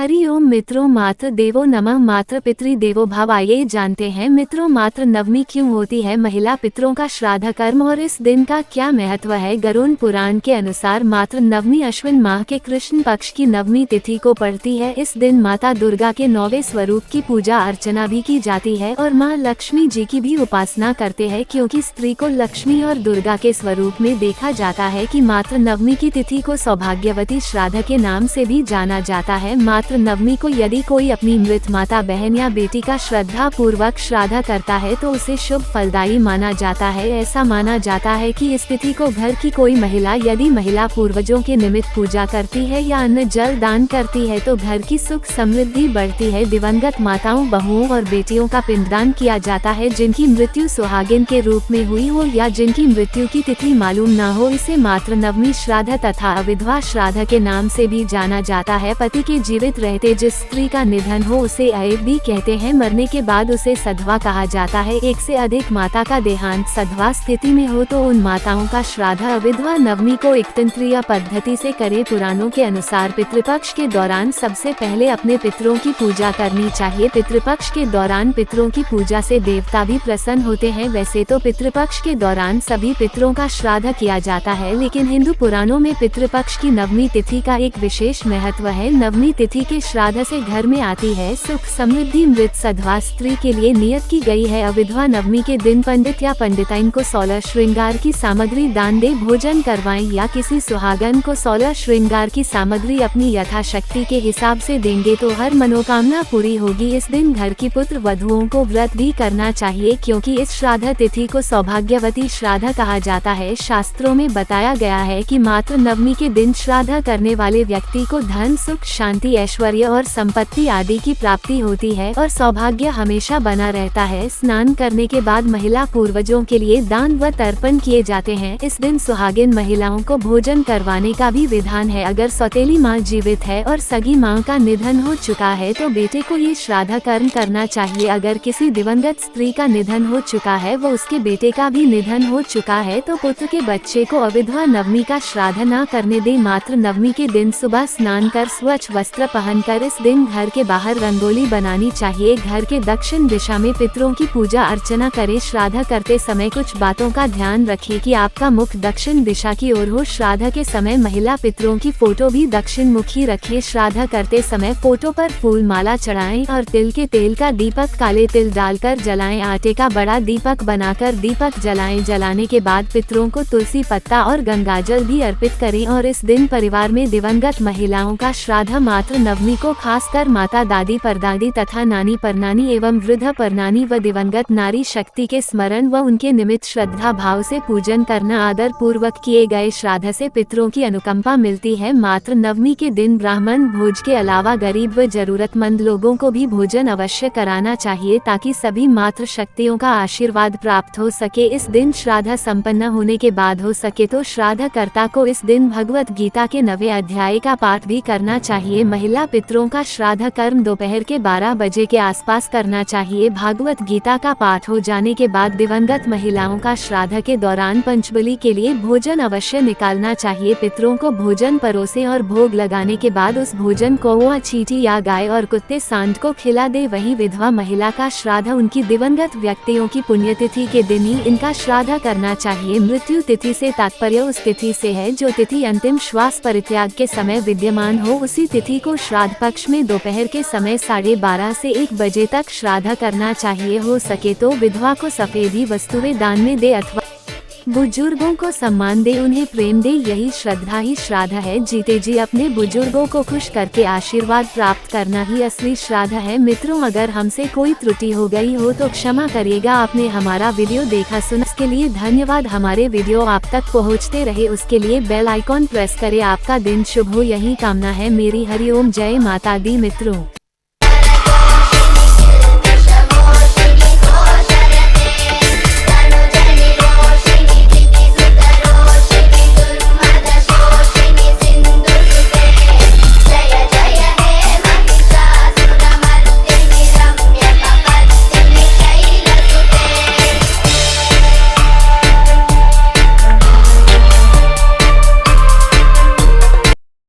हरि ओम मित्रों, मातृ देवो नमः। मातृ पितृ देवो भव। आइए जानते हैं मित्रों, मातृ नवमी क्यों होती है महिला पितरों का श्राद्ध कर्म और इस दिन का क्या महत्व है। गरुड़ पुराण के अनुसार मातृ नवमी अश्विन माह के कृष्ण पक्ष की नवमी तिथि को पड़ती है। इस दिन माता दुर्गा के 9वें स्वरूप की पूजा अर्चना भी की जाती है और माँ लक्ष्मी जी की भी उपासना करते हैं, क्योंकि स्त्री को लक्ष्मी और दुर्गा के स्वरूप में देखा जाता है कि मातृ नवमी की तिथि को सौभाग्यवती श्राद्ध के नाम से भी जाना जाता है। मातृ नवमी को यदि कोई अपनी मृत माता बहन या बेटी का श्रद्धा पूर्वक श्राद्ध करता है तो उसे शुभ फलदायी माना जाता है। ऐसा माना जाता है कि इस तिथि को घर की कोई महिला यदि महिला पूर्वजों के निमित्त पूजा करती है या अन्न जल दान करती है तो घर की सुख समृद्धि बढ़ती है। दिवंगत माताओं, बहुओं और बेटियों का पिंडदान किया जाता है जिनकी मृत्यु सुहागिन के रूप में हुई हो या जिनकी मृत्यु की तिथि मालूम न हो। इसे मातृ नवमी श्राद्ध तथा अविधवा श्राद्ध के नाम से भी जाना जाता है। पति के जीवित रहते जिस स्त्री का निधन हो उसे अयेब भी कहते हैं। मरने के बाद उसे सधवा कहा जाता है। एक से अधिक माता का देहांत सधवा स्थिति में हो तो उन माताओं का श्राद्ध अविधवा नवमी को एकतंत्रीय पद्धति से करे। पुराणों के अनुसार पितृपक्ष के दौरान सबसे पहले अपने पितरों की पूजा करनी चाहिए। पितृपक्ष के दौरान पितरों की पूजा से देवता भी प्रसन्न होते हैं। वैसे तो पितृपक्ष के दौरान सभी पितरों का श्राद्ध किया जाता है, लेकिन हिंदू पुराणों में पितृपक्ष की नवमी तिथि का एक विशेष महत्व है। नवमी तिथि के श्राद्ध से घर में आती है सुख समृद्धि। मृत सधवा स्त्री के लिए नियत की गई है। अविधवा नवमी के दिन पंडित या पंडिताइन को 16 श्रृंगार की सामग्री दान दे भोजन करवाएं या किसी सुहागन को 16 श्रृंगार की सामग्री अपनी यथाशक्ति के हिसाब से देंगे तो हर मनोकामना पूरी होगी। इस दिन घर की पुत्र वधुओं को व्रत भी करना चाहिए, क्योंकि इस श्राद्ध तिथि को सौभाग्यवती श्राद्ध कहा जाता है। शास्त्रों में बताया गया है कि मातृ नवमी के दिन श्राद्ध करने वाले व्यक्ति को धन, सुख, शांति, ऐश्वर्य और संपत्ति आदि की प्राप्ति होती है और सौभाग्य हमेशा बना रहता है। स्नान करने के बाद महिला पूर्वजों के लिए दान व तर्पण किए जाते हैं। इस दिन सुहागिन महिलाओं को भोजन करवाने का भी विधान है। अगर सौतेली माँ जीवित है और सगी माँ का निधन हो चुका है तो बेटे को ये श्राद्ध कर्म करना चाहिए। अगर किसी दिवंगत स्त्री का निधन हो चुका है व उसके बेटे का भी निधन हो चुका है तो पुत्र के बच्चे को अविधवा नवमी का श्राद्ध न करने दे। मातृ नवमी के दिन सुबह स्नान कर स्वच्छ वस्त्र पहनकर इस दिन घर के बाहर रंगोली बनानी चाहिए। घर के दक्षिण दिशा में पितरों की पूजा अर्चना करें। श्राद्ध करते समय कुछ बातों का ध्यान रखें कि आपका मुख दक्षिण दिशा की ओर हो। श्राद्ध के समय महिला पितरों की फोटो भी दक्षिण मुखी रखें। श्राद्ध करते समय फोटो पर फूल माला चढ़ाएं और तिल के तेल का दीपक काले तिल डालकर जलाएं। आटे का बड़ा दीपक बनाकर दीपक जलाएं। जलाने के बाद पितरों को तुलसी पत्ता और गंगाजल भी अर्पित करें। और इस दिन परिवार में दिवंगत महिलाओं का श्राद्ध मातृ नवमी को खासकर माता, दादी, परदादी तथा नानी, परनानी एवं वृद्ध परनानी व दिवंगत नारी शक्ति के स्मरण व उनके निमित्त श्रद्धा भाव से पूजन करना। आदर पूर्वक किए गए श्राद्ध से पितरों की अनुकंपा मिलती है। मातृ नवमी के दिन ब्राह्मण भोज के अलावा गरीब व जरूरतमंद लोगों को भी भोजन अवश्य कराना चाहिए, ताकि सभी मातृ शक्तियों का आशीर्वाद प्राप्त हो सके। इस दिन श्राद्ध संपन्न होने के बाद हो सके तो श्राद्ध कर्ता को इस दिन भगवत गीता के 9वें अध्याय का पाठ भी करना चाहिए। महिला पितरों का श्राद्ध कर्म दोपहर के 12 बजे के आसपास करना चाहिए। भागवत गीता का पाठ हो जाने के बाद दिवंगत महिलाओं का श्राद्ध के दौरान पंचबली के लिए भोजन अवश्य निकालना चाहिए। पितरों को भोजन परोसे और भोग लगाने के बाद उस भोजन को चींटी या गाय और कुत्ते सांड को खिला दे। वहीं विधवा महिला का श्राद्ध उनकी दिवंगत व्यक्तियों की पुण्यतिथि के दिन ही इनका श्राद्ध करना चाहिए। मृत्यु तिथि से तात्पर्य उस तिथि से है जो तिथि अंतिम श्वास परित्याग के समय विद्यमान हो। उसी तिथि को श्राद्ध पक्ष में दोपहर के समय 12:30 से 1 बजे तक श्राद्ध करना चाहिए। हो सके तो विधवा को सफेदी वस्तुएं दान में दे अथवा बुजुर्गों को सम्मान दे, उन्हें प्रेम दे। यही श्रद्धा ही श्राद्ध है। जीते जी अपने बुजुर्गों को खुश करके आशीर्वाद प्राप्त करना ही असली श्राद्ध है। मित्रों, अगर हमसे कोई त्रुटि हो गई हो तो क्षमा करिएगा। आपने हमारा वीडियो देखा सुना इसके लिए धन्यवाद। हमारे वीडियो आप तक पहुंचते रहे उसके लिए बेल आइकॉन प्रेस करें। आपका दिन शुभ हो यही कामना है मेरी। हरि ओम, जय माता दी। मित्रों।